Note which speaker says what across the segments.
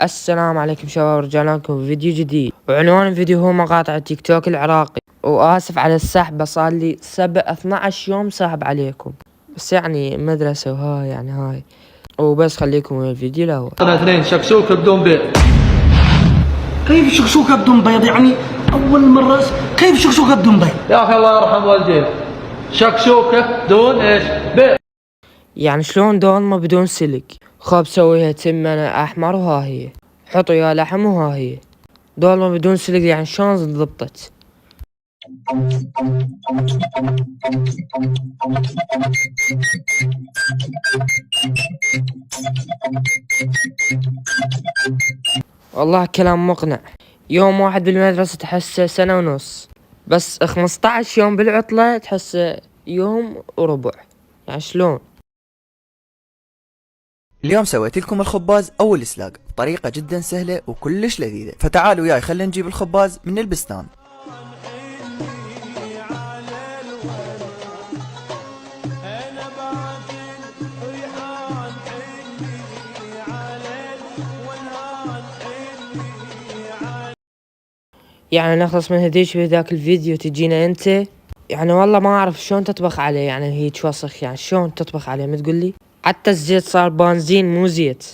Speaker 1: السلام عليكم شباب، رجعنا لكم فيديو جديد، وعنوان الفيديو هو مقاطع التيك توك العراقي. وآسف على السحب، صار لي 12 يوم ساحب عليكم، بس يعني مدرسة وهاي يعني هاي. وبس خليكم ويا الفيديو الأول.
Speaker 2: أنا اثنين شكشوكة بدون بيض.
Speaker 3: كيف شكشوكة بدون بيض؟ يعني أول مرة كيف شكشوكة بدون بيض؟
Speaker 2: يا أخي الله يرحم والديك، شكشوكة بدون إيش؟ بيض.
Speaker 1: يعني شلون دولمة بدون سلك؟ خاب سويها تمنة أحمر وها هي، حطوا يا لحم وها هي. دولمة بدون سلك يعني شلون ضبطت؟ والله كلام مقنع. يوم واحد بالمدرسة تحسه سنة ونص، بس 15 يوم بالعطلة تحسه يوم وربع. يعني شلون؟
Speaker 4: اليوم سويت لكم الخباز او السلاق بطريقة جدا سهلة وكلش لذيذة، فتعالوا وياي خلينا نجيب الخباز من البستان.
Speaker 1: يعني نخلص من هديش في ذاك الفيديو تجينا انت؟ يعني والله ما اعرف شلون تطبخ عليه، يعني هي وسخ، يعني شلون تطبخ عليه؟ ما تقولي حتى الزيت صار بنزين مو زيت.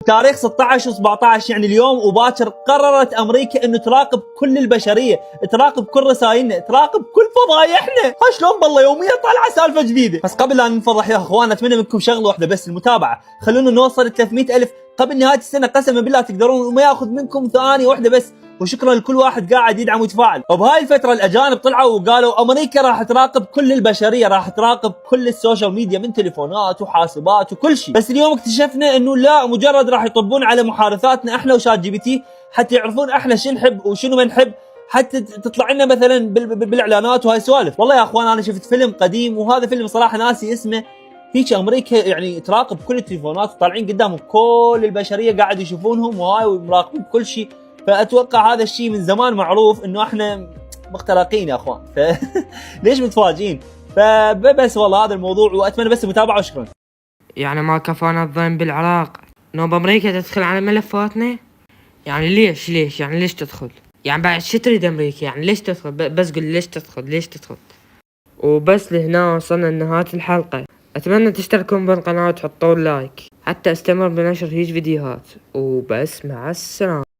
Speaker 5: تاريخ 16 و17 يعني اليوم وباكر قررت امريكا انه تراقب كل البشريه، تراقب كل رسائلنا، تراقب كل فضايحنا. ها شلون بالله يوميا طالعه سالفه جديده. بس قبل لا ننفضح يا اخوان، اتمنى منكم شغله واحده بس، المتابعه. خلونا نوصل 300,000 قبل نهايه السنه، قسما بالله تقدرون، وما ياخذ منكم ثانيه واحده بس. وشكرا لكل واحد قاعد يدعم ويتفاعل. وبهاي الفتره الاجانب طلعوا وقالوا امريكا راح تراقب كل البشريه، راح تراقب كل السوشيال ميديا من تليفونات وحاسبات وكل شيء. بس اليوم اكتشفنا انه لا، مجرد راح يطبون على محادثاتنا احنا وشات جي بي تي، حتى يعرفون احنا شو نحب وشنو ما نحب، حتى تطلع لنا مثلا بالاعلانات وهاي سوالف. والله يا اخوان انا شفت فيلم قديم، وهذا فيلم صراحه ناسي اسمه، هيك امريكا يعني تراقب كل التليفونات وطالعين قدامهم كل البشريه قاعد يشوفونهم وهاي ومراقبين كل شيء. فاتوقع هذا الشيء من زمان معروف انه احنا مخترقين يا اخوان. ليش متفاجئين؟ فبس والله هذا الموضوع، واتمنى بس المتابعه وشكرا.
Speaker 1: يعني ما كفانا الظن بالعراق نوب امريكا تدخل على ملفاتنا؟ يعني ليش يعني ليش تدخل؟ يعني بعد شو تريد امريكا؟ يعني ليش تدخل؟ بس قل ليش تدخل. وبس لهنا وصلنا لنهاية الحلقة. اتمنى تشتركون بالقناة وتحطون لايك حتى استمر بنشر هيج فيديوهات. وبس مع السلامة.